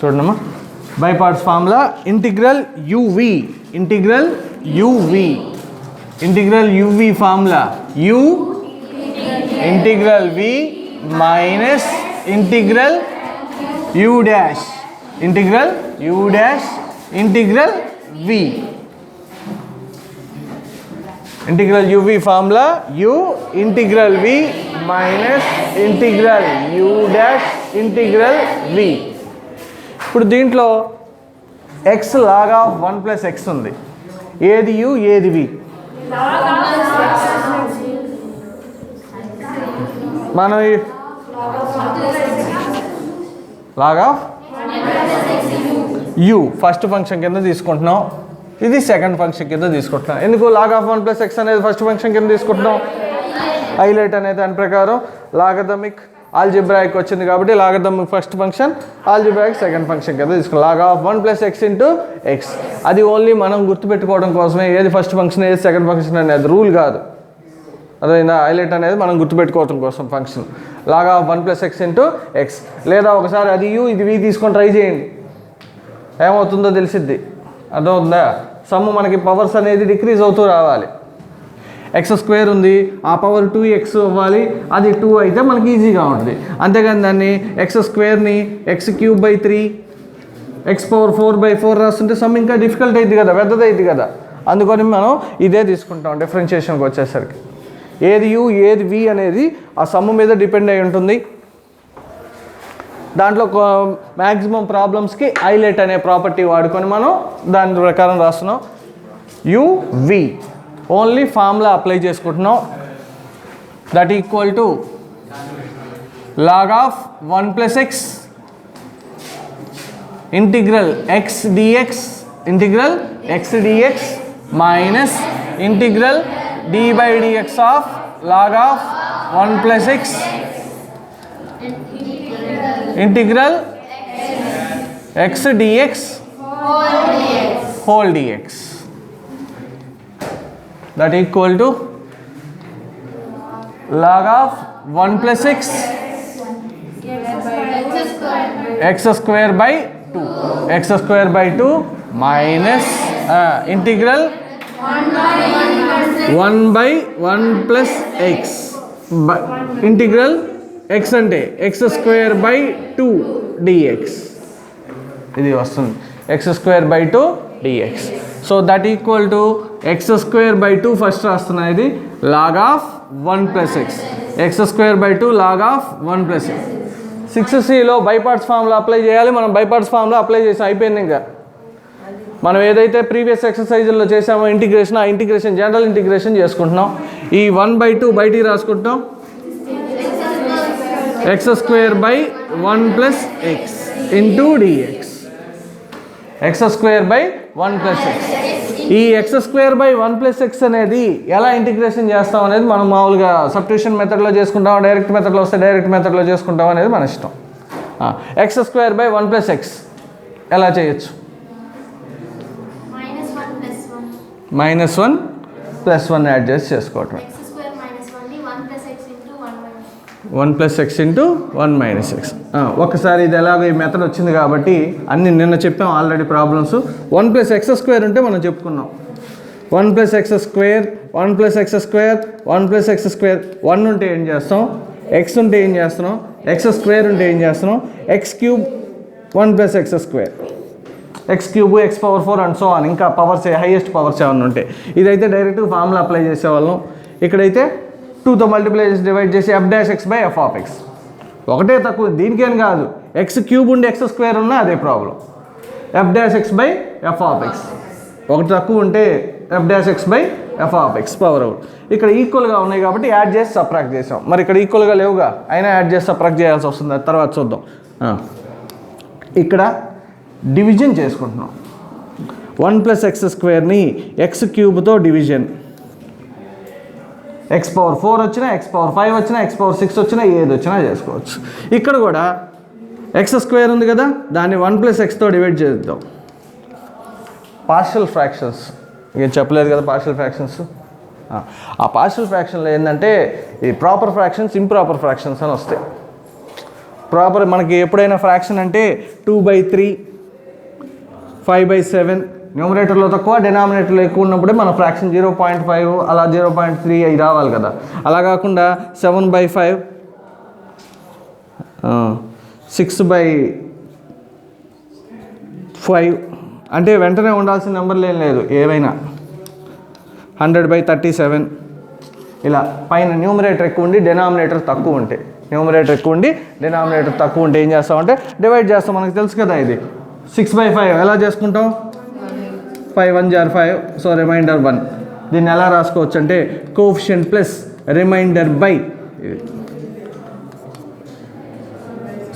చూడమ్మా, by parts formula integral uv formula u integral v minus integral u dash integral v. Integral uv formula u integral v minus integral u dash integral v. ఇప్పుడు దీంట్లో x log of 1 plus x ఉంది. ఏది u ఏది v? మనం log of u first function కింద తీసుకుంటున్నాం, ఇది second function కింద తీసుకుంటున్నాం. ఎందుకు log of 1 plus x అనేది ఫస్ట్ ఫంక్షన్ కింద తీసుకుంటున్నాం? హైలైట్ అనేది దాని ప్రకారం లాగరిథమిక్ ఆల్జిబ్రాయిక్ వచ్చింది కాబట్టి logarithmic first function, algebraic second function కింద తీసుకున్నాం. log of 1 plus x into x. అది ఓన్లీ మనం గుర్తుపెట్టుకోవడం కోసమే, ఏది ఫస్ట్ ఫంక్షన్ ఏది సెకండ్ ఫంక్షన్ అనేది రూల్ కాదు. అదేనా, హైలైట్ అనేది మనం గుర్తుపెట్టుకోవడం కోసం function log of 1 plus x into x. లేదా ఒకసారి అది u ఇది v తీసుకొని ట్రై చేయండి, ఏమవుతుందో తెలిసిద్ది. అర్థమవుతుందా? సమ్ మనకి పవర్స్ అనేది డిక్రీజ్ అవుతూ రావాలి. x² ఉంది, ఆ పవర్ 2x అవ్వాలి, అది 2 అయితే మనకి ఈజీగా ఉంటుంది. అంతేగాని దాన్ని x²ని x³ 3 x⁴/4 రాస్తుంటే సమ్ ఇంకా డిఫికల్ట్ అయింది కదా, పెద్దది అయింది కదా. అందుకని మనం ఇదే తీసుకుంటాం డిఫరెన్షియేషన్కి వచ్చేసరికి. ఏది u ఏది v అనేది ఆ సమ్ మీద డిపెండ్ అయి ఉంటుంది. దాంట్లో మ్యాక్సిమం ప్రాబ్లమ్స్కి హైలైట్ అనే ప్రాపర్టీ వాడుకొని మనం దాని ప్రకారం రాస్తున్నాం. uv ఓన్లీ ఫార్ములా అప్లై చేసుకుంటున్నాం. That equal to log of 1 plus x integral x dx minus integral d by dx of log of 1 plus x integral x dx whole dx. That equal to log of 1 plus x x² by 2 minus integral 1 by 1 plus x integral x అంటే x² by 2 dx. ఇది వస్తుంది x² by 2 dx. So that equal to x² by 2 first రాస్తున్నా, ఇది log of 1 plus x x² by 2 log of 1 plus x. 6cలో by parts formula apply చేయాలి. మనం by parts formula apply చేసాం, అయిపోయింది. ఇంకా మనం ఏదైతే ప్రీవియస్ ఎక్సర్సైజుల్లో చేసామో ఇంటిగ్రేషన్, ఆ ఇంటిగ్రేషన్ జనరల్ ఇంటిగ్రేషన్ చేసుకుంటున్నాం. ఈ 1/2 బయటికి రాసుకుంటాం, x² by 1 plus x into dx x² by 1 plus x. ఈ x² by 1 plus x అనేది ఎలా ఇంటిగ్రేషన్ చేస్తాం అనేది మనం మామూలుగా సబ్స్టిట్యూషన్ మెథడ్లో చేసుకుంటాం, డైరెక్ట్ మెథడ్లో వస్తే డైరెక్ట్ మెథడ్లో చేసుకుంటాం అనేది మన ఇష్టం. x² by 1 plus x ఎలా చేయొచ్చు? -1 + 1 యాడ్ చేసి చేసుకోవటం. 1 plus x into 1 minus x. ఒకసారి ఇది ఎలాగో ఈ మెథడ్ వచ్చింది కాబట్టి అన్ని నిన్న చెప్పాం ఆల్రెడీ ప్రాబ్లమ్స్. 1 plus x² ఉంటే మనం చెప్పుకున్నాం. 1 plus x² 1 plus x² 1 plus x². 1 ఉంటే ఏం చేస్తాం, x ఉంటే ఏం చేస్తున్నాం, x² ఉంటే ఏం చేస్తున్నాం, x³ 1 plus x², x³ x⁴ and so on. ఇంకా పవర్స్ హైయెస్ట్ పవర్స్ ఏమన్నా ఉంటే ఇదైతే డైరెక్ట్ ఫార్ములా అప్లై చేసేవాళ్ళం. ఇక్కడైతే 2తో మల్టిప్లై చేసి డివైడ్ చేసి f'(x by f(x). ఒకటే తక్కువ, దీనికేం కాదు, x³ ఉండి x² ఉన్నా అదే ప్రాబ్లం. f'(x by f(x). ఒకటి తక్కువ ఉంటే f'(x by f(x) power out. ఇక్కడ ఈక్వల్గా ఉన్నాయి కాబట్టి యాడ్ చేసి సబ్ట్రాక్ట్ చేసాం. మరి ఇక్కడ ఈక్వల్గా లేవుగా, అయినా యాడ్ చేసి సబ్ట్రాక్ట్ చేయాల్సి వస్తుంది, అది తర్వాత చూద్దాం. ఇక్కడ డివిజన్ చేసుకుంటున్నాం. 1 plus x²ని x³ డివిజన్, x⁴ వచ్చినా x⁴ వచ్చినా x⁴ వచ్చినా ఏది వచ్చినా చేసుకోవచ్చు. ఇక్కడ కూడా x² ఉంది కదా, దాన్ని 1 plus xతో డివైడ్ చేద్దాం. పార్షియల్ ఫ్రాక్షన్స్ ఏం చెప్పలేదు కదా, పార్షియల్ ఫ్రాక్షన్స్. ఆ పార్షియల్ ఫ్రాక్షన్లో ఏంటంటే ఈ ప్రాపర్ ఫ్రాక్షన్స్ ఇంప్రాపర్ ఫ్రాక్షన్స్ అని వస్తాయి. ప్రాపర్ మనకి ఎప్పుడైనా ఫ్రాక్షన్ అంటే 2/3 5/7 న్యూమరేటర్లో తక్కువ డినామినేటర్లో ఎక్కువ ఉన్నప్పుడే మన ఫ్రాక్షన్ 0.5 అలా 0.3 అవి రావాలి కదా. అలా కాకుండా 7/5 6/5 అంటే వెంటనే ఉండాల్సిన నెంబర్లు ఏం లేదు, ఏవైనా 100/37 ఇలా పైన న్యూమరేటర్ ఎక్కువ ఉండి డినామినేటర్ తక్కువ ఉంటే, న్యూమరేటర్ ఎక్కువ ఉండి డినామినేటర్ తక్కువ ఉంటే ఏం చేస్తామంటే డివైడ్ చేస్తాం. మనకు తెలుసు కదా ఇది 6/5 ఎలా చేసుకుంటాం, 5 1 = 5, సో రిమైండర్ 1. దీన్ని ఎలా రాసుకోవచ్చు అంటే కోఎఫిషియంట్ ప్లస్ రిమైండర్ బై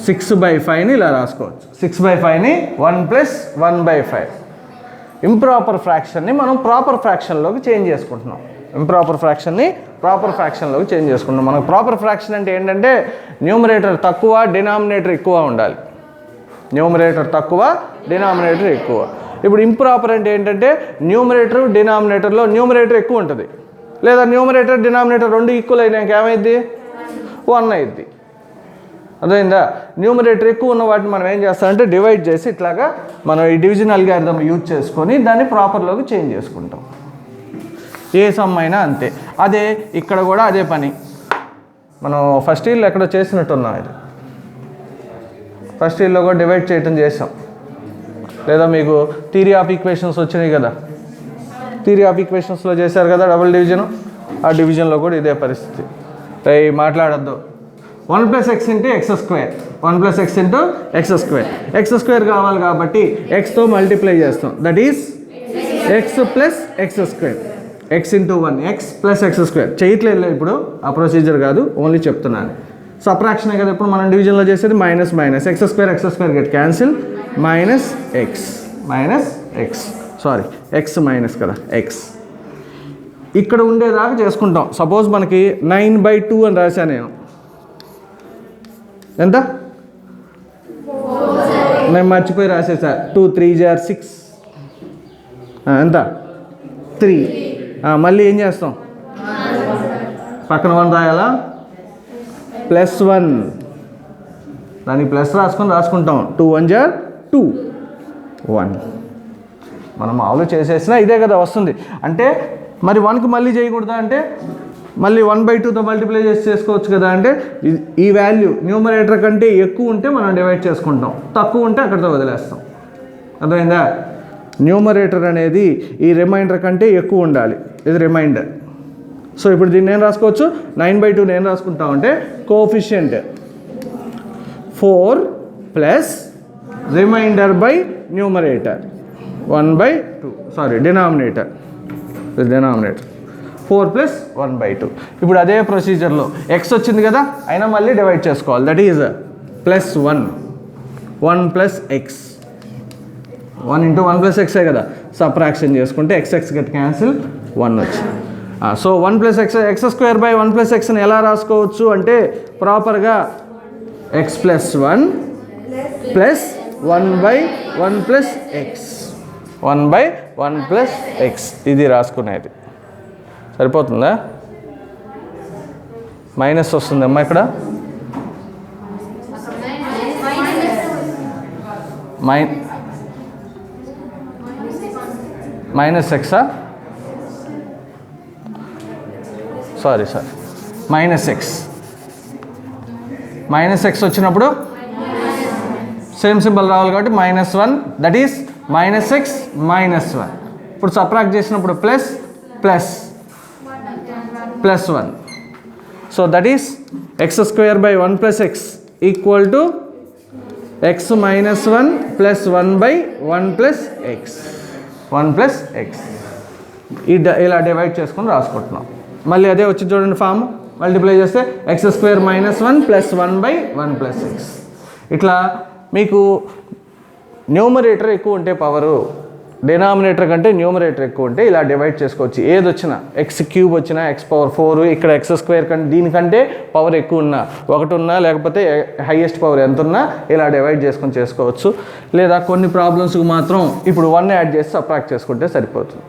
6/5ని ఇలా రాసుకోవచ్చు. 6/5ని 1 + 1/5. ఇంప్రాపర్ ఫ్రాక్షన్ని మనం ప్రాపర్ ఫ్రాక్షన్లోకి చేంజ్ చేసుకుంటున్నాం. ఇంప్రాపర్ ఫ్రాక్షన్ని ప్రాపర్ ఫ్రాక్షన్లోకి చేంజ్ చేసుకుంటున్నాం. మనకు ప్రాపర్ ఫ్రాక్షన్ అంటే ఏంటంటే న్యూమరేటర్ తక్కువ డినామినేటర్ ఎక్కువ ఉండాలి. న్యూమరేటర్ తక్కువ డినామినేటర్ ఎక్కువ. ఇప్పుడు ఇంప్రాపర్ అంటే ఏంటంటే న్యూమరేటర్ డినామినేటర్లో న్యూమరేటర్ ఎక్కువ ఉంటుంది, లేదా న్యూమరేటర్ డినామినేటర్ రెండు ఈక్వల్ అయినాక ఏమైంది 1 అయింది. అర్థమైందా? న్యూమరేటర్ ఎక్కువ ఉన్న వాటిని మనం ఏం చేస్తామంటే డివైడ్ చేసి ఇట్లాగా మనం ఈ డివిజన్ అల్గారిథం యూజ్ చేసుకొని దాన్ని ప్రాపర్లోకి చేంజ్ చేసుకుంటాం. ఏ సమ్ అయినా అంతే. అదే ఇక్కడ కూడా అదే పని మనం ఫస్ట్ ఇయర్లో ఎక్కడో చేసినట్టున్నాం. ఇది ఫస్ట్ ఇయర్లో కూడా డివైడ్ చేయటం చేసాం. లేదా మీకు థియరీ ఆఫ్ ఈక్వేషన్స్ వచ్చినాయి కదా, థియరీ ఆఫ్ ఈక్వేషన్స్లో చేశారు కదా డబుల్ డివిజన్. ఆ డివిజన్లో కూడా ఇదే పరిస్థితి. మాట్లాడద్దు 1 + x × x², 1 + x × x². x² కావాలి కాబట్టి xతో మల్టిప్లై చేస్తాం, that is x + x². x × 1 x + x² చేయట్లేదు ఇప్పుడు, ఆ ప్రొసీజర్ కాదు, ఓన్లీ చెప్తున్నాను. సబ్ట్రాక్షనే కదా ఇప్పుడు మనం డివిజన్లో చేసేది. Minus x² get cancel, -x sorry x minus కదా x. ఇక్కడ ఉండేదాకా చేసుకుంటాం. సపోజ్ మనకి 9/2 అని రాశాను నేను. ఎంత? నేను మర్చిపోయి రాసేసా. 2 3 = 6. ఎంత? 3. మళ్ళీ ఏం చేస్తాం, పక్కన 1 రాయాలా, +1 దానికి ప్లస్ రాసుకుంటాం. 2 1 = 2 1. మనం మామూలు చేసేసినా ఇదే కదా వస్తుంది. అంటే మరి 1కి మళ్ళీ చేయకూడదా అంటే మళ్ళీ 1/2తో మల్టిప్లై చేసి చేసుకోవచ్చు కదా. అంటే ఈ వాల్యూ న్యూమరేటర్ కంటే ఎక్కువ ఉంటే మనం డివైడ్ చేసుకుంటాం, తక్కువ ఉంటే అక్కడితో వదిలేస్తాం. అర్థమైందా? న్యూమరేటర్ అనేది ఈ రిమైండర్ కంటే ఎక్కువ ఉండాలి, ఇది రిమైండర్. సో ఇప్పుడు దీన్ని నేను రాసుకోవచ్చు, 9/2 నేను రాసుకుంటాం అంటే coefficient 4 + reminder by numerator 1/2, sorry denominator 4 + 1/2. ఇప్పుడు అదే ప్రొసీజర్లో x వచ్చింది కదా, అయినా మళ్ళీ డివైడ్ చేసుకోవాలి, దట్ ఈజ్ +1 1 + x. 1 × 1 + x కదా, సబ్ట్రాక్షన్ చేసుకుంటే x గెట్ క్యాన్సిల్, 1 వచ్చింది. సో 1 + x x² / 1 + xని ఎలా రాసుకోవచ్చు అంటే ప్రాపర్గా x + 1 + 1/1 + x 1/1 + x ఇది రాసుకునేది. సరిపోతుందా? మైనస్ వస్తుందమ్మా ఇక్కడ, -x సారీ -x వచ్చినప్పుడు సేమ్ సింబల్ రావాలి కాబట్టి -1, దట్ ఈస్ -x -1. ఇప్పుడు సబ్ట్రాక్ట్ చేసినప్పుడు +1. So that is x² / 1 + x = x - 1 + 1/1 + x 1 + x. ఇలా డివైడ్ చేసుకొని రాసుకుంటున్నాం. మళ్ళీ అదే వచ్చి చూడండి ఫామ్, మల్టిప్లై చేస్తే x² - 1 + 1/1 + x. ఇట్లా మీకు న్యూమరేటర్ ఎక్కువ ఉంటే పవరు, డినామినేటర్ కంటే న్యూమరేటర్ ఎక్కువ ఉంటే ఇలా డివైడ్ చేసుకోవచ్చు. ఏది వచ్చినా x³ వచ్చినా x⁴, ఇక్కడ x² కంటే దీనికంటే పవర్ ఎక్కువ ఉన్నా, 1 ఉన్నా లేకపోతే హైయెస్ట్ పవర్ ఎంత ఉన్నా ఇలా డివైడ్ చేసుకొని చేసుకోవచ్చు. లేదా కొన్ని ప్రాబ్లమ్స్కి మాత్రం ఇప్పుడు 1 యాడ్ చేసి సబ్ట్రాక్ట్ చేసుకుంటే సరిపోతుంది.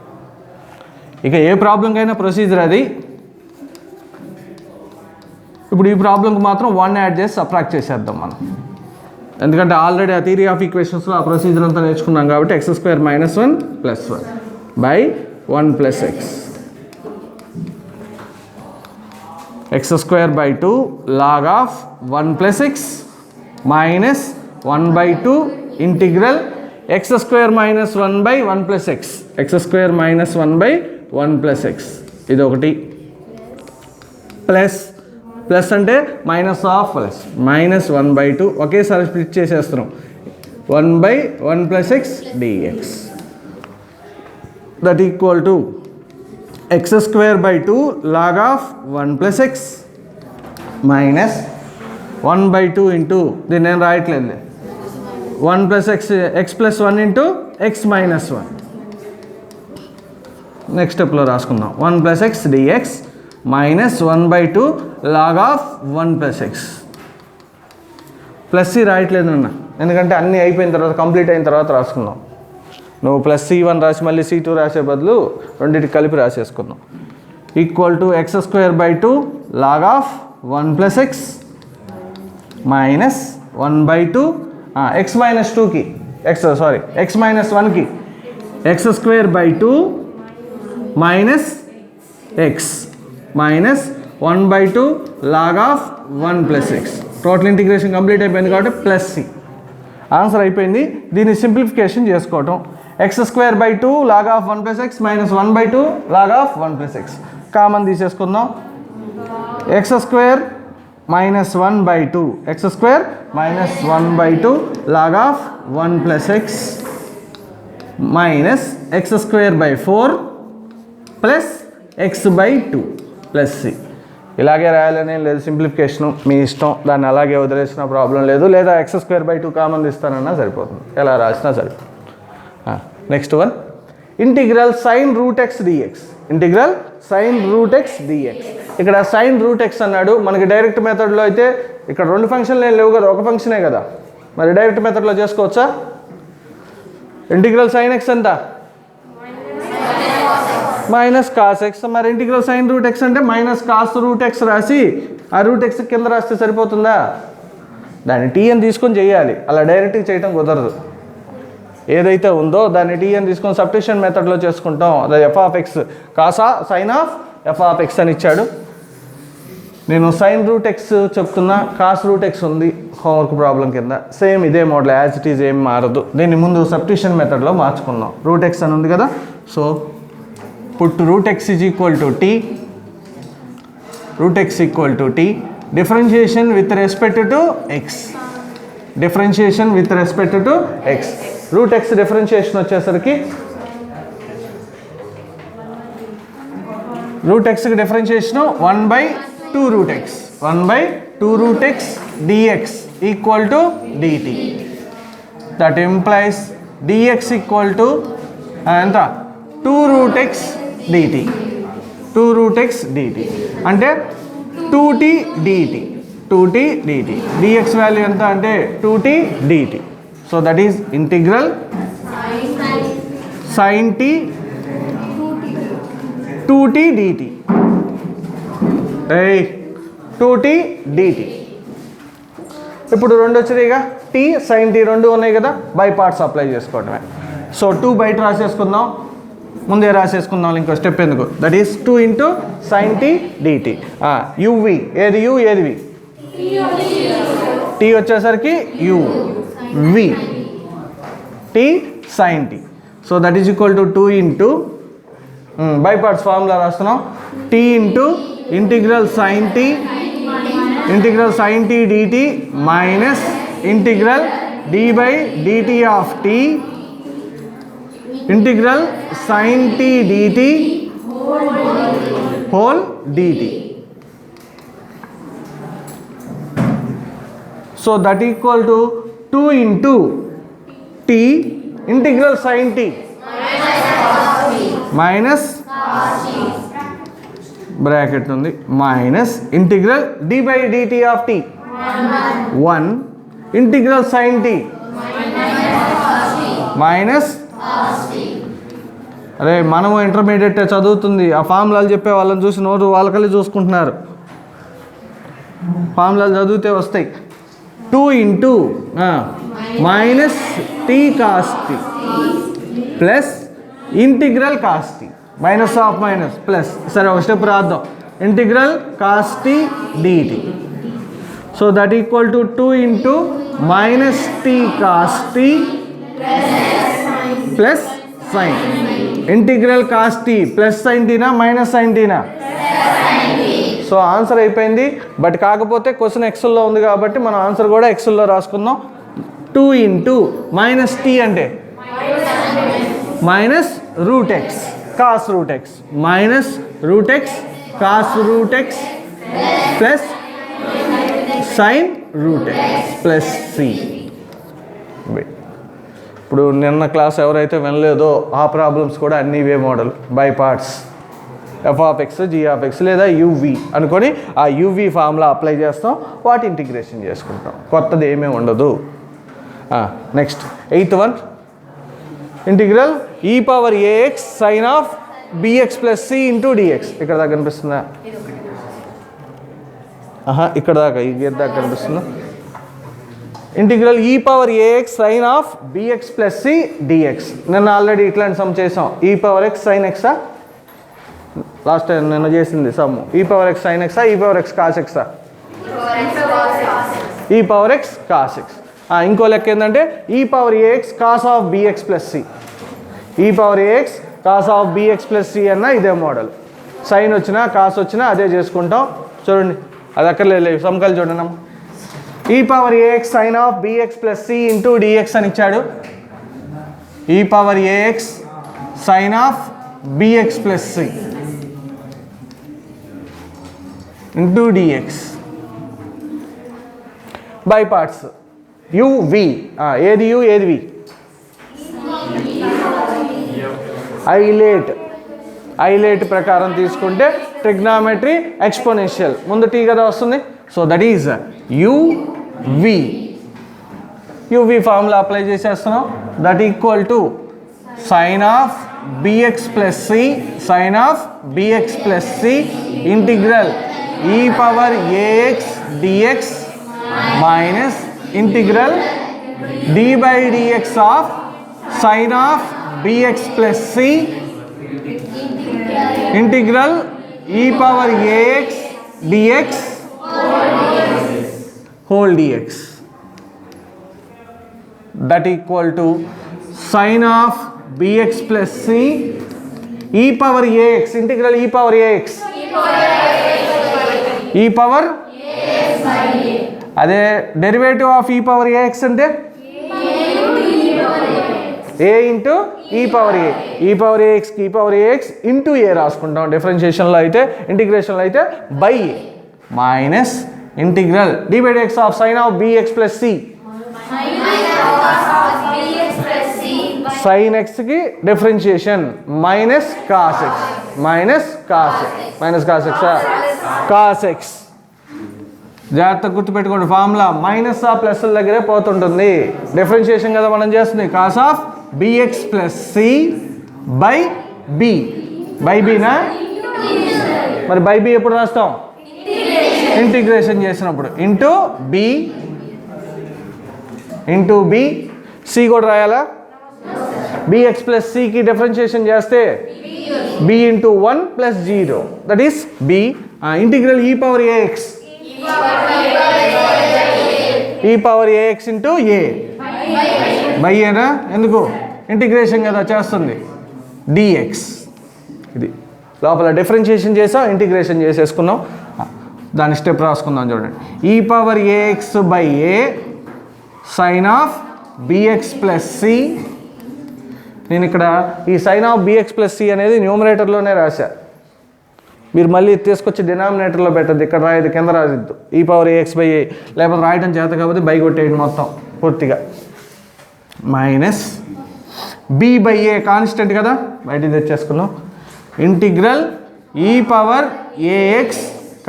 ఇక ఏ ప్రాబ్లంకైనా ప్రొసీజర్ అది. ఇప్పుడు ఈ ప్రాబ్లంకి మాత్రం 1 యాడ్ చేసి సబ్ట్రాక్ట్ చేసేద్దాం మనం, ఎందుకంటే ఆల్రెడీ ఆ థియరీ ఆఫ్ ఈక్వేషన్స్లో ఆ ప్రొసీజర్ అంతా నేర్చుకున్నాం కాబట్టి x² - 1 + 1 by 1 + x x²/2 log of 1 + x minus 1/2 integral x² - 1/1 + x x² - 1/1 + x ఇది ఒకటి ప్లస్ అంటే మైనస్ ఆఫ్ ప్లస్ -1/2 ఒకేసారి స్ప్లిట్ చేసేస్తున్నాం 1/1 + x dx that equal to x²/2 log of 1 + x minus 1/2 into దీన్ని నేను రాయట్లేదు 1 + x + 1 ఇంటూ x - 1 నెక్స్ట్ స్టెప్లో రాసుకుందాం 1 + x dx minus 1/2 log of 1 + x plus C రాయట్లేదు అన్న, ఎందుకంటే అన్నీ అయిపోయిన తర్వాత కంప్లీట్ అయిన తర్వాత రాసుకుందాం. నువ్వు +C1 రాసి మళ్ళీ C2 రాసే బదులు రెండింటికి కలిపి రాసేసుకుందాం. Equal to x²/2 log of 1 + x minus 1/2 x - 2కి x - 1కి x²/2 minus x minus 1/2 log of 1 + x total integration complete అయిపోయింది కాబట్టి +C ఆన్సర్ అయిపోయింది. దీన్ని సింప్లిఫికేషన్ చేసుకోవటం x²/2 log of 1 + x minus 1/2 log of 1 + x common తీసేసుకుందాం. x² - 1/2 x² - 1/2 log of 1 + x minus x²/4 plus x/2 plus c ఇలాగే రాయాలని లేదు, simplification మీ ఇష్టం, దాన్ని అలాగే వదిలేసిన ప్రాబ్లం లేదు, లేదా x²/2 కామన్ తీస్తానన్నా సరిపోతుంది, ఎలా రాసినా సరిపోతుంది. Next one integral sin √x dx integral sin √x dx ఇక్కడ sin √x అన్నాడు. మనకి డైరెక్ట్ మెథడ్లో అయితే ఇక్కడ రెండు ఫంక్షన్లు ఏం లేవు కదా, ఒక ఫంక్షనే కదా, మరి డైరెక్ట్ మెథడ్లో చేసుకోవచ్చా? ఇంటిగ్రల్ sin x ఎంత -cos x, మరి ఇంటిగ్రల్ sin √x అంటే -cos √x రాసి ఆ √x కింద రాస్తే సరిపోతుందా? దాన్ని t అని తీసుకొని చేయాలి, అలా డైరెక్ట్గా చేయటం కుదరదు. ఏదైతే ఉందో దాన్ని t అని తీసుకొని సబ్స్టిట్యూషన్ మెథడ్లో చేసుకుంటాం. అది f(x) Kasa sin of f(x) అని ఇచ్చాడు. నేను sin √x చెప్తున్నా, cos √x ఉంది హోంవర్క్ ప్రాబ్లం కింద. సేమ్ ఇదే మోడల్, యాజ్ ఇట్ ఈజ్, ఏం మారదు. దీన్ని ముందు సబ్స్టిట్యూషన్ మెథడ్లో మార్చుకుందాం. √x అని ఉంది కదా, so put √x is equal to t, √x equal to t, differentiation with respect to x, differentiation with respect to x. √x differentiation వచ్చేసరికి √x కి differentiation 1/2 √x 1/2 √x dx equal to dt. That implies dx equal to ఎంత 2 √x dt, 2 √x dt అంటే 2t dt, 2t dt, dx value ఎంత అంటే 2t dt. So that is integral sin t 2t dt, 2t dt. ఇప్పుడు రెండు వచ్చినాయిగా, t sin t రెండు ఉన్నాయి కదా, by parts apply చేసుకోవడమే. సో 2 బయట రాసేసుకుందాం, ముందే రాసేసుకుందాం, ఇంకో స్టెప్ ఎందుకు. That is 2 × sin t dt. uv ఏది u ఏది v, t వచ్చేసరికి u v t sin t. So that is equal to 2 × by parts formula రాస్తున్నాం, t × integral sin t dt minus integral d/dt of t integral sin t dt whole dt. So that equal to 2 × t integral sin t minus bracket ఉంది minus integral d/dt of t 1 integral sin t minus. అరే మనము intermediate చదువుతుంది, ఆ ఫార్ములాలు చెప్పే వాళ్ళని చూసి నోరు వాళ్ళకల్లి చూసుకుంటున్నారు. ఫార్ములాలు చదివితే వస్తాయి. 2 into minus T cos T plus integral cos T minus of minus plus. సరే ఒక స్టెప్ రాద్దాం. Integral cos T D T. So that equal to 2 into minus T cos T plus sine. Integral cos T plus sine టీనా minus sine టీనా? So answer అయిపోయింది. But కాకపోతే question ఎక్సెల్లో ఉంది కాబట్టి మనం ఆన్సర్ కూడా ఎక్సెల్లో రాసుకుందాం. 2 ఇంటూ మైనస్ టీ అంటే minus root X cos root X minus root X cos root X plus sine root X plus C. ఇప్పుడు నిన్న క్లాస్ ఎవరైతే వినలేదో ఆ ప్రాబ్లమ్స్ కూడా అన్నీ ఇవే మోడల్ బై పార్ట్స్. ఎఫ్(x), g(x) లేదా యువి అనుకొని ఆ యువి ఫార్ములా అప్లై చేస్తాం, వాటి ఇంటిగ్రేషన్ చేసుకుంటాం. కొత్తది ఏమీ ఉండదు. Next 8th one, integral e⁴ax sin of bx plus c into dx. ఇక్కడ దాకా కనిపిస్తుందా? ఇక్కడ దాకా ఈ గీత దాకా కనిపిస్తుందా? Integral e⁴ax sin of bx plus c dx. నిన్న ఆల్రెడీ ఇట్లాంటి సమ్ చేసాం. e⁴x sin x last time నిన్న చేసింది some. e⁴x sin x e⁴x cos x e⁴x cos x. ఇంకో లెక్క ఏంటంటే e⁴ax cos of bx plus c e⁴ax cos of bx plus c అన్న ఇదే మోడల్. సైన్ వచ్చినా కాస్ వచ్చినా అదే చేసుకుంటాం. చూడండి అది అక్కర్లేదు, సమకాలు చూడండి. e⁴ax sin of bx plus c into dx అని ఇచ్చాడు. e⁴ax sin of bx plus c into dx by parts. uv ఏది u ఏది v? ఐలేట్ ప్రకారం తీసుకుంటే ట్రిగ్నామెట్రీ ఎక్స్పోనెన్షియల్ ముందు టీ కదా వస్తుంది. So that is uv formula apply చేసేస్తున్నాం. దట్ equal to sine of bx plus c sine of bx plus c integral e⁴ax dx minus integral d by dx of sine of bx plus c integral e⁴ax dx whole dx. That equal to sin of bx plus c e⁴ax integral e⁴ax అదే derivative of e⁴ax అంటే a into e⁴ax into a రాసుకుంటాం. డిఫరెన్షియేషన్లో అయితే, ఇంటిగ్రేషన్లో అయితే by a minus integral d by dx of sine of bx plus c sin x కి differentiation minus cos x cos x. జాగ్రత్తగా గుర్తుపెట్టుకోండి, formula minus ఆ plus దగ్గరే పోతుంటుంది. డిఫరెన్షియేషన్ కదా మనం చేస్తుంది. Cos of bx plus c by బీనా. మరి బై బి ఎప్పుడు రాస్తాం? ఇంటిగ్రేషన్ చేసినప్పుడు. ఇంటూ బి సి కూడా రాయాలా? bx ప్లస్ సికి డిఫరెన్షియేషన్ చేస్తే b into 1 plus 0 that is b. Integral e⁴ax into a by ఏనా? ఎందుకు? ఇంటిగ్రేషన్ కదా చేస్తుంది. dx ఇది లోపల డిఫరెన్షియేషన్ చేసాం, ఇంటిగ్రేషన్ చేసేసుకున్నాం. దాని స్టెప్ రాసుకుందాం చూడండి. e⁴ax by a sine of bx plus c. నేను ఇక్కడ ఈ sine of bx plus c అనేది న్యూమరేటర్లోనే రాశా. మీరు మళ్ళీ తీసుకొచ్చి డినామినేటర్లో పెట్టద్దు, ఇక్కడ రాయదు, కింద రాసిద్దు. e⁴ax బై a లేకపోతే రాయటం చేత కాబట్టి బై కొట్టేయడం మొత్తం పూర్తిగా. Minus b by a constant కదా, బయటికి తెచ్చేసుకున్నాం. Integral e⁴ax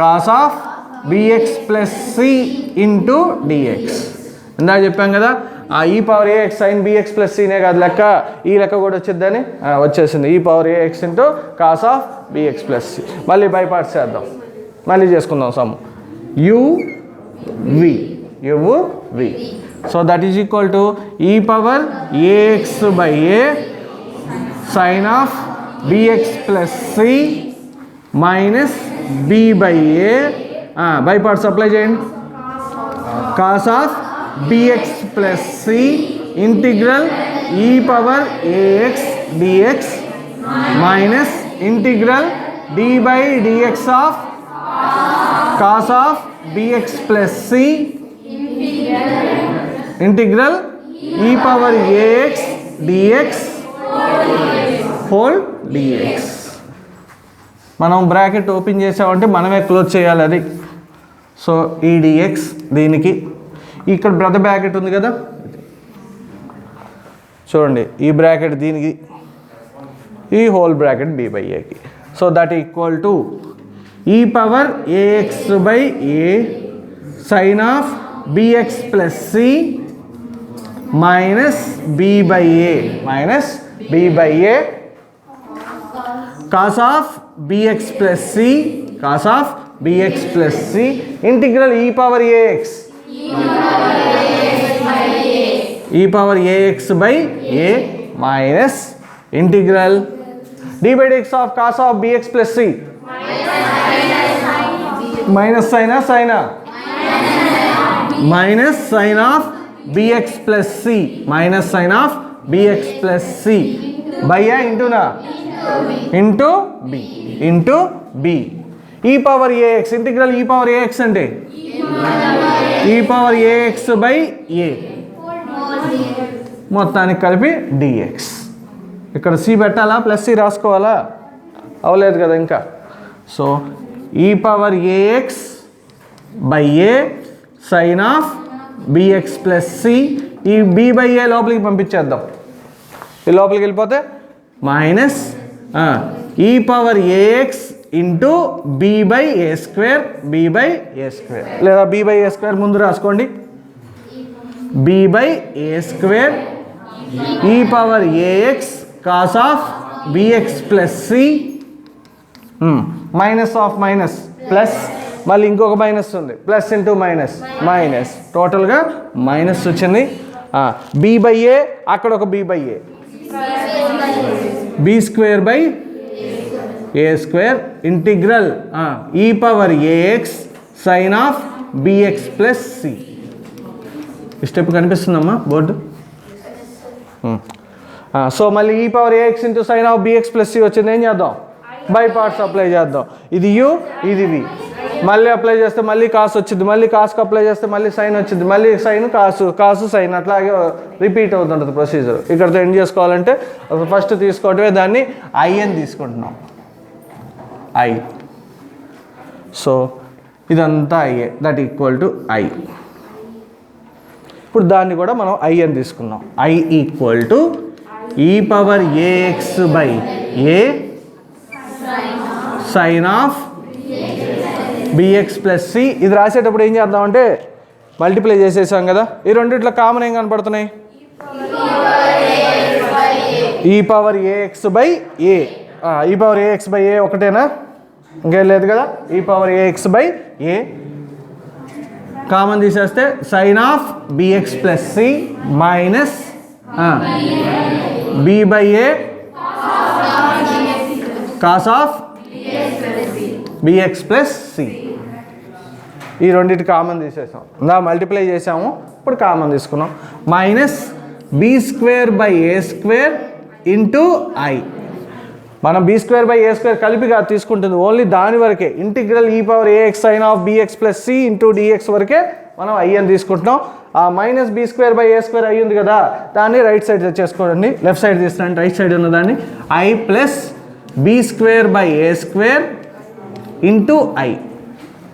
cos of bx plus c into dx. ఇందాక చెప్పాం కదా, ఆ e⁴ax సైన్ bx ప్లస్ cనే కాదు లెక్క, ఈ లెక్క కూడా వచ్చిద్దని వచ్చేసింది. e⁴ax into cos of bx plus c. మళ్ళీ బై పార్ట్స్ చేద్దాం, మళ్ళీ చేసుకుందాం some. uv. So that is equal to e power ax by a sin of bx plus c minus b by a by parts apply చేయండి cos of bx plus c integral e power ax dx minus integral d by dx of cos of bx plus c integral e power ax dx whole dx. మనం bracket open చేసామంటే మనమే close చేయాలి అది. So ఈ dx దీనికి ఇక్కడ brother bracket ఉంది కదా చూడండి ఈ బ్రాకెట్ దీనికి ఈ whole bracket b by a కి. So that equal to e power ax by a sin of bx plus c minus b by a cos of bx plus c integral e power ax by a minus integral d by dx of cos of bx plus c minus sin of bx plus c by a into b e power ax integral e power ax అంటే e power ax by a మొత్తానికి కలిపి dx. ఇక్కడ c పెట్టాలా plus c రాసుకోవాలా అవలేదు కదా ఇంకా. So e power ax by a sin of bx plus c ఈ b by a లోపలికి పంపించేద్దాం. ఈ లోపలికి వెళ్ళిపోతే minus e power ax into b by a square లేదా b by a స్క్వేర్ ముందు రాసుకోండి b by a square e power ax cos of bx plus c minus of minus plus మళ్ళీ ఇంకొక minus ఉంది ప్లస్ ఇంటూ మైనస్ టోటల్గా minus వచ్చింది. b by a అక్కడ ఒక b by a b square by a square integral e power ax sin of bx plus c. ఈ step కనిపిస్తుందమ్మా board. So మళ్ళీ e power ax into sin of bx plus c వచ్చింది. ఏం చేద్దాం by parts apply చేద్దాం. ఇది u ఇది v మళ్ళీ apply చేస్తే మళ్ళీ కాసు వచ్చింది మళ్ళీ కాసుకు అప్లై చేస్తే మళ్ళీ సైన్ వచ్చింది మళ్ళీ సైన్ కాసు సైన్ అట్లాగే రిపీట్ అవుతుంటుంది ప్రొసీజర్. ఇక్కడతో ఎండ్ చేసుకోవాలంటే ఫస్ట్ తీసుకోవటమే దాన్ని i అని తీసుకుంటున్నాం i. సో ఇదంతా i that equal to i. ఇప్పుడు దాన్ని కూడా మనం i అని తీసుకున్నాం. i equal to e power ax by a sine of bx plus c. ఇది రాసేటప్పుడు ఏం చేద్దామంటే మల్టిప్లై చేసేసాం కదా ఈ రెండిట్లో కామన్ ఏం కనపడుతున్నాయి e power ax by a e power ax by a ఒకటేనా ఇంకేం లేదు కదా e power ax by a common తీసేస్తే sine of bx plus c minus b by a cos of bx plus c. ఈ రెండింటి common తీసేసాం ఇందా multiply చేసాము ఇప్పుడు కామన్ తీసుకున్నాం minus b square by a square into i. మనం b square by a square కలిపిగా తీసుకుంటుంది ఓన్లీ దాని వరకే integral e power ax sine of bx plus c into dx వరకే మనం i అని తీసుకుంటున్నాం. ఆ minus b square by a square అయ్యింది కదా దాన్ని రైట్ సైడ్ తెచ్చేసుకోండి లెఫ్ట్ సైడ్ తీస్తాను రైట్ సైడ్ ఉన్నదాన్ని i plus b square by a square into i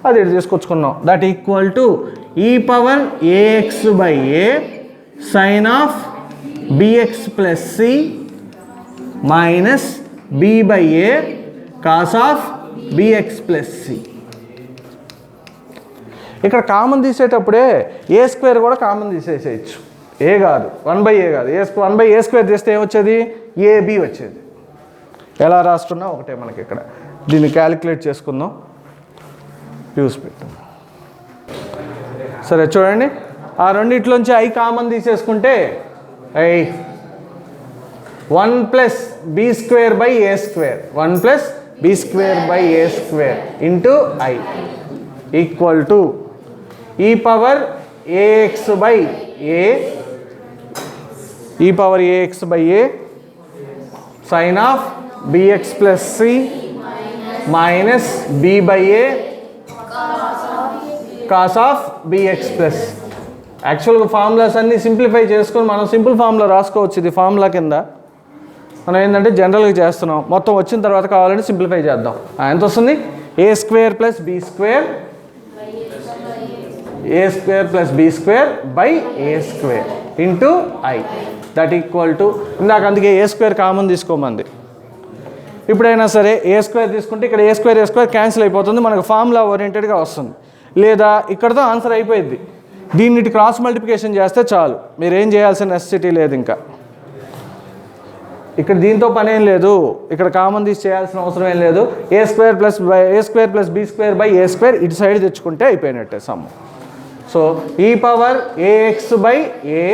అది తీసుకొచ్చుకున్నాం that equal to e power ax by a sine of bx plus c minus b by a cos of bx plus c. ఇక్కడ common తీసేటప్పుడే A square కూడా common తీసేసేయచ్చు A కాదు 1/a కాదు 1/a square తీస్తే ఏమొచ్చేది ab వచ్చేది. ఎలా రాసుకున్నా ఒకటే మనకి ఇక్కడ దీన్ని క్యాలిక్యులేట్ చేసుకుందాం ఫ్యూజ్ పెట్టాం సరే చూడండి, ఆ రెండిట్లోంచి ఐ కామన్ తీసేసుకుంటే I 1 plus be square by A square, 1 plus be square by A square into I equal to E power AX by A, E power AX by A sine of bx plus C minus B by A cos of bx plus. యాక్చువల్గా formulas అన్నీ simplify చేసుకొని మనం simple formula రాసుకోవచ్చు. ఇది formula కింద మనం ఏంటంటే జనరల్గా చేస్తున్నాం. మొత్తం వచ్చిన తర్వాత కావాలంటే సింప్లిఫై చేద్దాం. ఎంత వస్తుంది? A square plus be square, a square plus be square by A square into i that equal to, ఇందాక అందుకే ఏ స్క్వేర్ కామన్ తీసుకోమంది. ఇప్పుడైనా సరే ఏ స్క్వేర్ తీసుకుంటే ఇక్కడ ఏ స్క్వేర్ క్యాన్సిల్ అయిపోతుంది, మనకు ఫార్ములా ఓరియంటెడ్గా వస్తుంది. లేదా ఇక్కడతో ఆన్సర్ అయిపోయింది. దీన్నిటి క్రాస్ మల్టిప్లికేషన్ చేస్తే చాలు, మీరేం చేయాల్సిన నెసెసిటీ లేదు. ఇంకా ఇక్కడ దీంతో పని ఏం లేదు, ఇక్కడ కామన్ తీసి చేయాల్సిన అవసరం ఏం లేదు. A square plus be square by A square ఇటు సైడ్ తెచ్చుకుంటే అయిపోయినట్టే sum. So e power AX by A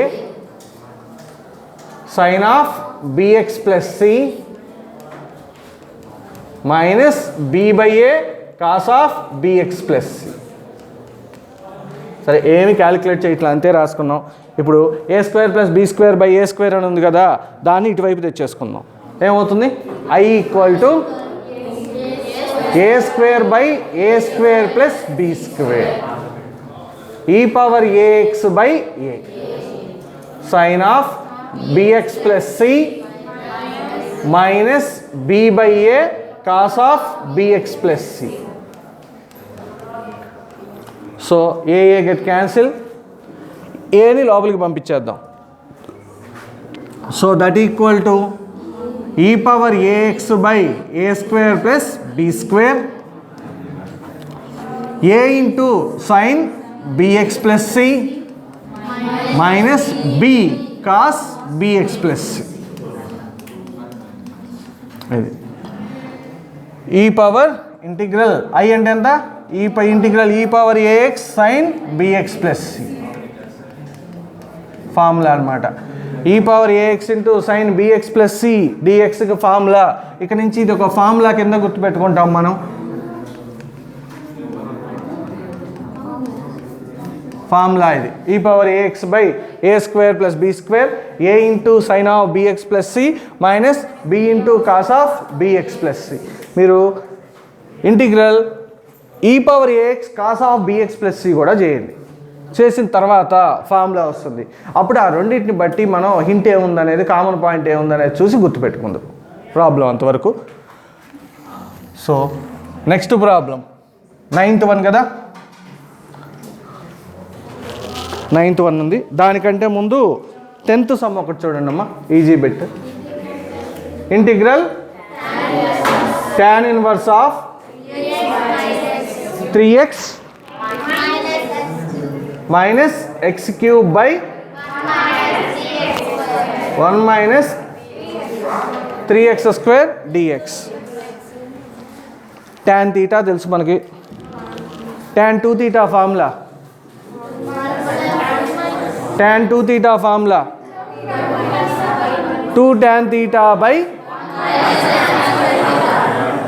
sine of bx plus C minus B by A cos of bx plus c. సరే ఏమి క్యాలిక్యులేట్ చేయట్లా, అంతే రాసుకున్నాం. ఇప్పుడు a square plus be square by A square అని ఉంది కదా, దాన్ని ఇటువైపు తెచ్చేసుకుందాం. ఏమవుతుంది? I equal to a square by A square plus be square ఈ power AX by A sine of bx plus C minus B by A cos of bx plus C. So A get cancel, ఏని లోపలికి పంపించేద్దాం. So that equal to E power AX by A square plus B square A into sine bx plus C minus B cos B X plus C. ఇది E power integral I అంటే ఎంత? ఈ integral ఈ power ax sine bx plus c formula అనమాట. E power ax into sine bx plus c డిఎక్స్కి formula. ఇక్కడ నుంచి ఇది ఒక ఫార్ములా కింద గుర్తుపెట్టుకుంటాం మనం. ఫార్ములా ఇది E power AX by A square plus be square A into sine of bx plus C minus B into cos of bx plus C. మీరు integral ఈ power A X cos of bx plus C కూడా చేయండి. చేసిన తర్వాత formula వస్తుంది. అప్పుడు ఆ రెండింటిని బట్టి మనం హింట్ ఏముందనేది, కామన్ పాయింట్ ఏముందనేది చూసి గుర్తుపెట్టుకుందాం. ప్రాబ్లం అంతవరకు. So next problem 9th one కదా, 9th వన్ ఉంది. దానికంటే ముందు 10th సమ్ ఒకటి చూడండి అమ్మా, easy bit. Integral tan inverse of 3x minus x cube by 1 minus 3x square dx. tan theta తెలుసు మనకి, tan 2 theta formula, tan 2 theta formula 2 tan theta by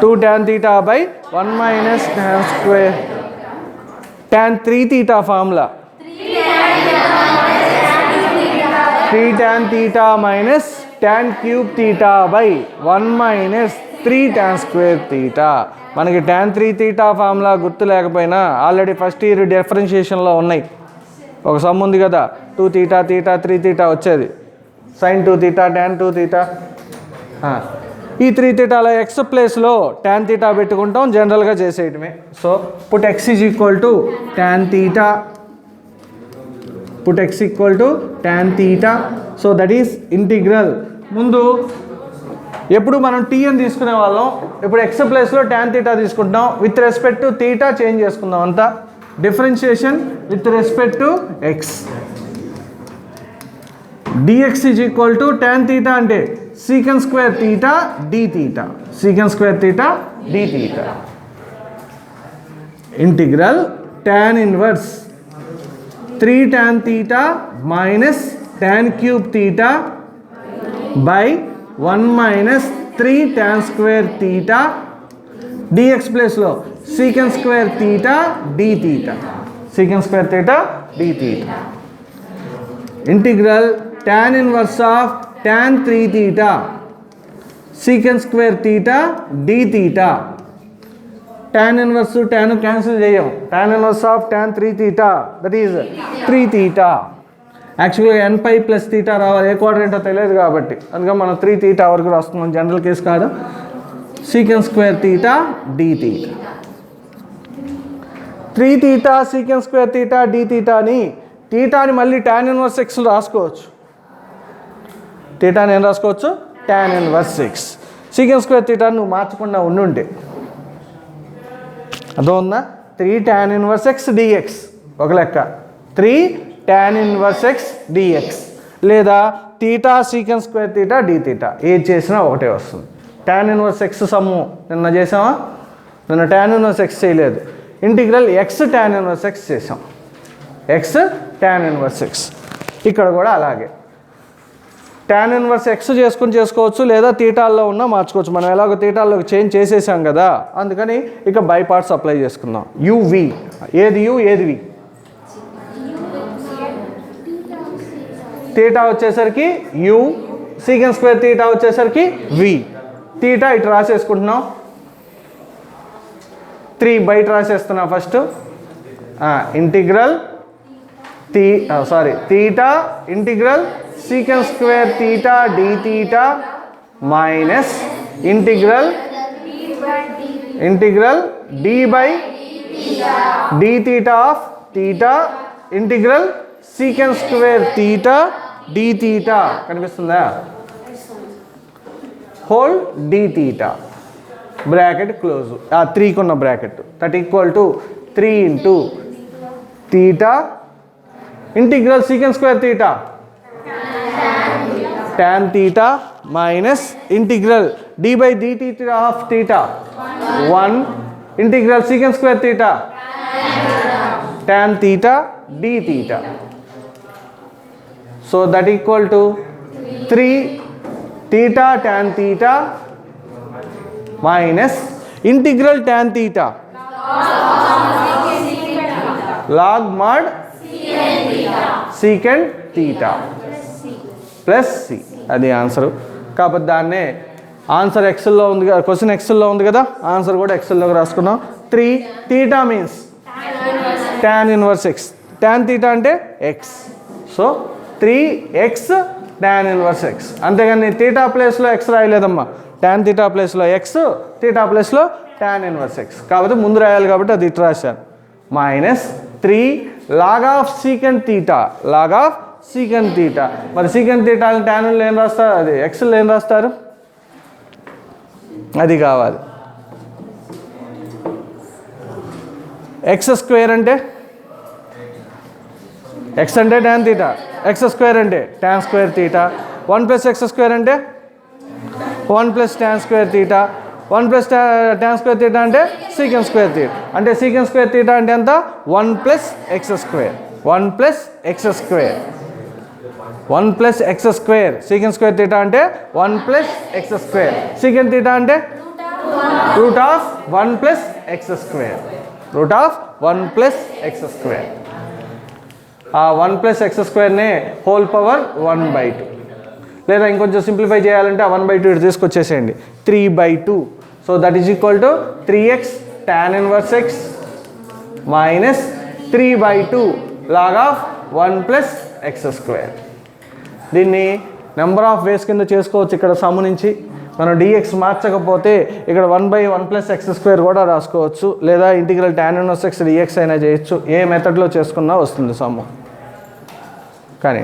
2 tan theta by 1 minus tan square. tan 3 theta formula 3 tan theta minus tan cube theta by 1 minus 3 tan square theta. మనకి tan 3 theta formula గుర్తు లేకపోయినా already first year డిఫరెన్షియేషన్లో ఉన్నాయి. ఒక some ఉంది కదా, 2 theta theta 3 theta వచ్చేది, sin 2 theta tan 2 theta. ఈ 3 తీటాల ఎక్స్ ప్లేస్లో tan తీటా పెట్టుకుంటాం, జనరల్గా చేసేయటమే. So put x is equal to tan theta, put x equal to tan theta. So that is integral. ముందు ఎప్పుడు మనం t అని తీసుకునే వాళ్ళం, ఇప్పుడు x ప్లేస్లో tan తీటా తీసుకుంటాం. With respect to theta change చేసుకుందాం అంతా. Differentiation with respect to x. dx is equal to tan theta అంటే secant square theta d theta, secant square theta d theta. Integral tan inverse 3 tan theta minus tan cube theta by 1 minus 3 tan square theta dx ప్లేస్లో secant square theta d theta, secant square theta d theta. Integral tan inverse of tan 3 theta secant square theta d theta. tan inverse tan cancel చేయం. tan inverse of tan 3 theta that is 3 theta. యాక్చువల్గా n pi plus theta రావాలి, ఏ క్వాడ్రంటో తెలియదు కాబట్టి అందుకని మనం 3 theta వరకు రాస్తున్నాం general case కాదు. Secant square theta D theta, 3 theta secant square theta d తీటాని, తీటాని మళ్ళీ tan ఇన్వర్స్ x రాసుకోవచ్చు. తీటాని ఏం రాసుకోవచ్చు? tan inverse x. Secant square తీటాని నువ్వు మార్చకుండా ఉండుంటే అదొందా 3 tan ఇన్వర్స్ x dx ఒక లెక్క, 3 tan ఇన్వర్స్ x dx, లేదా theta secant square theta D theta ఏది చేసినా ఒకటే వస్తుంది. tan ఇన్వర్స్ x సమ్ము నిన్న చేసామా? నిన్న tan ఇన్వర్స్ x చేయలేదు. Integral x tan inverse x చేసాం, x tan ఇన్వర్స్ x. ఇక్కడ కూడా అలాగే tan ఇన్వర్స్ x చేసుకోవచ్చు, లేదా తీటాల్లో ఉన్న మార్చుకోవచ్చు. మనం ఎలాగో తీటాల్లోకి చేంజ్ చేసేసాం కదా, అందుకని ఇక బై పార్ట్స్ అప్లై చేసుకుందాం. uv ఏది u ఏది v? తీటా వచ్చేసరికి u, సీకెంట్ స్క్వేర్ తీటా వచ్చేసరికి v. తీటా ఇటు రాసేసుకుంటున్నాం, 3 బయట రాసేస్తున్నా first. Integral theta integral secant square theta D theta minus integral D by D theta of theta integral secant square theta D theta. కనిపిస్తుందా? Whole d theta bracket close, 3కి ఉన్న bracket, that equal to 3 into theta integral secant square theta tan theta minus integral D by D theta of theta 1 integral secant square theta tan theta D theta. So that equal to 3 theta tan theta minus integral tan theta log mod secant theta plus C. అది answer. కాకపోతే దాన్నే answer ఎక్సెల్లో ఉంది కదా, question ఎక్సెల్లో ఉంది కదా, answer కూడా ఎక్సెల్లోకి రాసుకున్నాం. 3 theta means tan inverse x, tan theta అంటే x, so 3x tan inverse x. అంతేగాని తీటా ప్లేస్లో x రాయలేదమ్మా, tan తీటా ప్లేస్లో x, తీటా ప్లేస్లో tan ఇన్వర్స్ x. కాబట్టి ముందు రాయాలి కాబట్టి అది ఇటు రాశాను. Minus 3 log of secant theta, log of secant theta. మరి సీకెంట్ తీటాని ట్యాన్లో ఏం రాస్తారు? అది ఎక్స్లో ఏం రాస్తారు? అది కావాలి. ఎక్స్ స్క్వేర్ అంటే ఎక్స్ అంటే ట్యాన్ తీటా, ఎక్స్ స్క్వేర్ అంటే tan square theta, 1 plus x square అంటే 1 plus tan square theta, 1 plus tan square theta అంటే సీకెంట్ స్క్వేర్ తీటా. అంటే సీకెంట్ స్క్వేర్ తీటా అంటే ఎంత? 1 plus x square, 1 plus x square, 1 plus x square. Secant square theta అంటే 1 plus x square. Secant theta అంటే root of 1 plus x square, root of 1 plus x square. ఆ 1 plus x స్క్వేర్నే whole power 1/2. లేదా ఇంకొంచెం simplify చేయాలంటే ఆ 1/2 ఇటు తీసుకొచ్చేసేయండి, 3/2. So that is equal to 3x tan inverse x minus 3/2 log of 1 plus x square. దీన్ని నెంబర్ ఆఫ్ వేస్ కింద చేసుకోవచ్చు. ఇక్కడ సమ్ నుంచి మనం dx మార్చకపోతే ఇక్కడ 1/1 ప్లస్ ఎక్స్ స్క్వేర్ కూడా రాసుకోవచ్చు, లేదా integral tan inverse x dx అయినా చేయొచ్చు. ఏ మెథడ్లో చేసుకున్నా వస్తుంది సమ్. కానీ